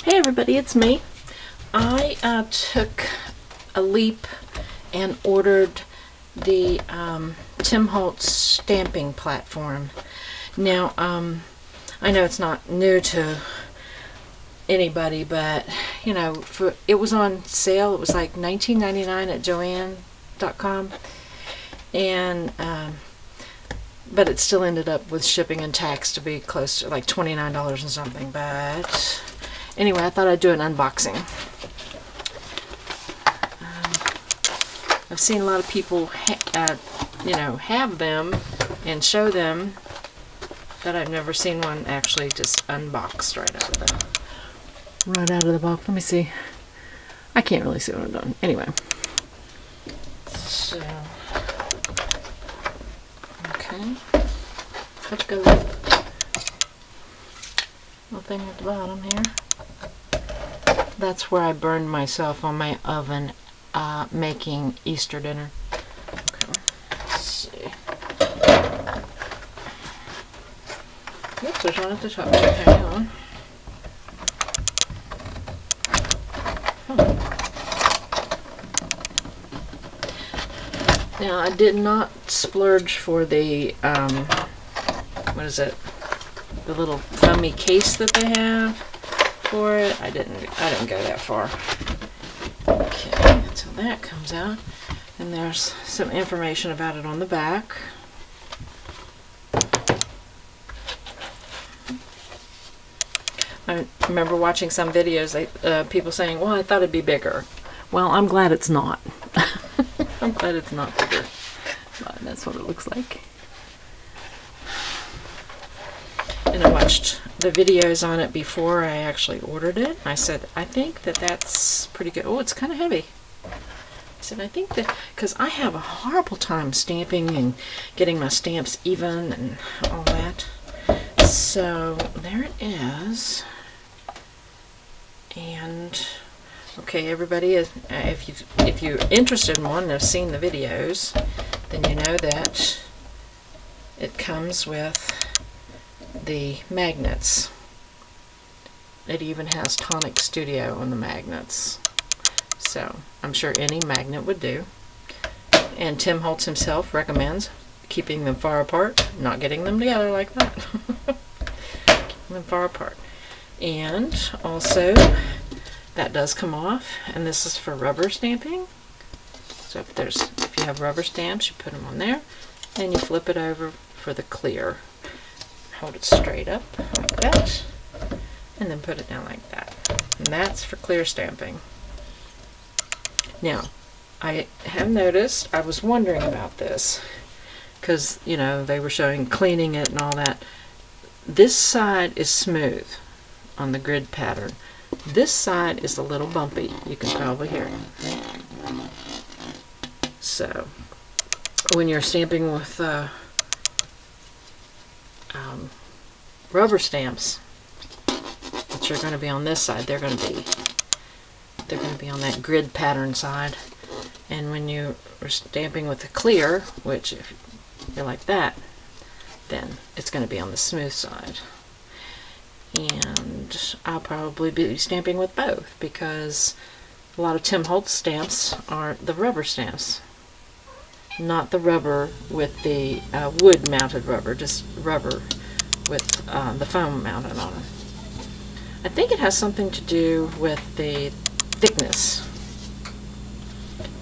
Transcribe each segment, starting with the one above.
Hey everybody, it's me. I took a leap and ordered the Tim Holtz stamping platform. Now, I know it's not new to anybody, but you know, it was on sale. It was like $19.99 at Joann.com, and but it still ended up with shipping and tax to be close to like $29 and something. But anyway, I thought I'd do an unboxing. I've seen a lot of people, have them and show them, but I've never seen one actually just unboxed right out of the box. Let me see. I can't really see what I'm doing. Anyway, so okay, let's go. Little thing at the bottom here. That's where I burned myself on my oven making Easter dinner. Okay, let's see. Oops, there's one at the top. Okay, hang on. Now, I did not splurge for the, what is it? The little thummy case that they have for it. I didn't go that far. Okay, so that comes out, and there's some information about it on the back. I remember watching some videos, people saying, well, I thought it'd be bigger. Well, I'm glad it's not. I'm glad it's not bigger. But that's what it looks like. And I watched the videos on it before I actually ordered it. I said, I think that's pretty good. Oh, it's kind of heavy. I said, I think that, because I have a horrible time stamping and getting my stamps even and all that. So there it is. And okay, everybody, if you're interested in one and have seen the videos, then you know that it comes with the magnets. It even has Tonic Studio on the magnets. So I'm sure any magnet would do. And Tim Holtz himself recommends keeping them far apart, not getting them together like that. Keeping them far apart. And also, that does come off, and this is for rubber stamping. So if you have rubber stamps, you put them on there, and you flip it over for the clear. Hold it straight up like that, and then put it down like that. And that's for clear stamping. Now, I have noticed, I was wondering about this, because, you know, they were showing cleaning it and all that. This side is smooth on the grid pattern. This side is a little bumpy. You can probably hear it. So, when you're stamping with rubber stamps, which are going to be on this side, they're going to be on that grid pattern side. And when you are stamping with the clear, which if you're like that, then it's going to be on the smooth side. And I'll probably be stamping with both, because a lot of Tim Holtz stamps are the rubber stamps, not the rubber with the wood mounted rubber, just rubber with the foam mounted on it. I think it has something to do with the thickness,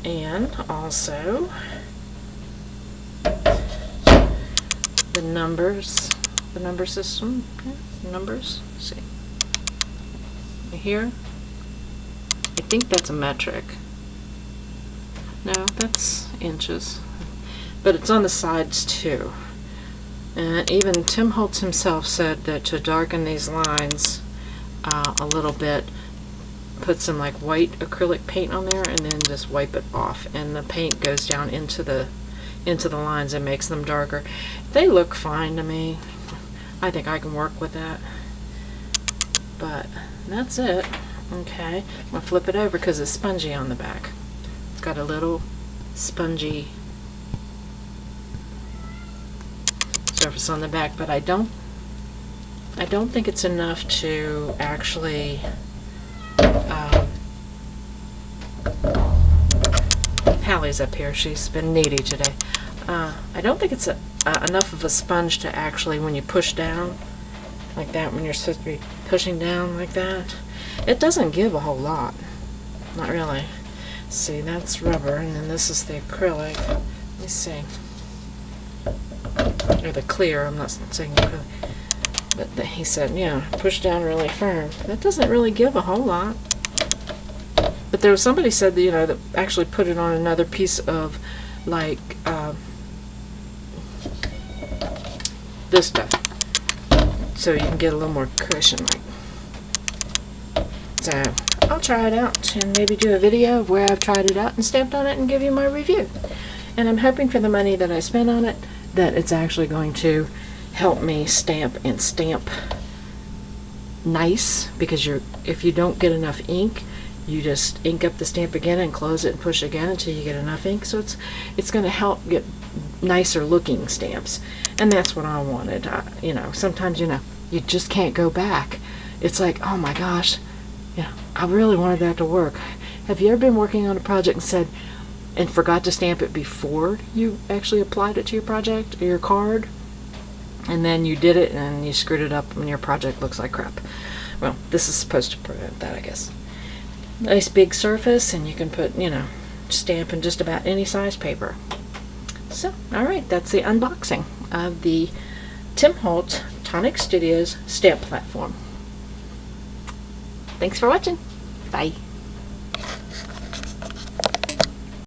and also the numbers, the number system. Numbers. Let's see. Here, I think that's a metric. No, that's inches. But it's on the sides too. And even Tim Holtz himself said that to darken these lines a little bit, put some like white acrylic paint on there and then just wipe it off, and the paint goes down into the lines and makes them darker. They look fine to me. I think I can work with that. But that's it. Okay, I'm going to flip it over because it's spongy on the back. It's got a little spongy surface on the back, but I don't think it's enough to actually Hallie's up here. She's been needy today. I don't think it's enough of a sponge to actually, when you push down like that, when you're supposed to be pushing down like that, it doesn't give a whole lot. Not really. See, that's rubber, and then this is the acrylic. Let me see. Or the clear, I'm not saying acrylic. But he said, yeah, push down really firm. That doesn't really give a whole lot. But there was somebody said that, you know, that actually put it on another piece of, like, this stuff. So you can get a little more cushion, like. So, I'll try it out and maybe do a video of where I've tried it out and stamped on it and give you my review. And I'm hoping for the money that I spent on it, that it's actually going to help me stamp and stamp nice, because if you don't get enough ink, you just ink up the stamp again and close it and push again until you get enough ink. So it's going to help get nicer looking stamps, and that's what I wanted. You know, sometimes, you know, you just can't go back. It's like, oh my gosh, you know, I really wanted that to work. Have you ever been working on a project and forgot to stamp it before you actually applied it to your project or your card? And then you did it and you screwed it up and your project looks like crap. Well, this is supposed to prevent that, I guess. Nice big surface, and you can put, you know, stamp in just about any size paper. So, alright, that's the unboxing of the Tim Holtz Tonic Studios stamp platform. Thanks for watching. Bye.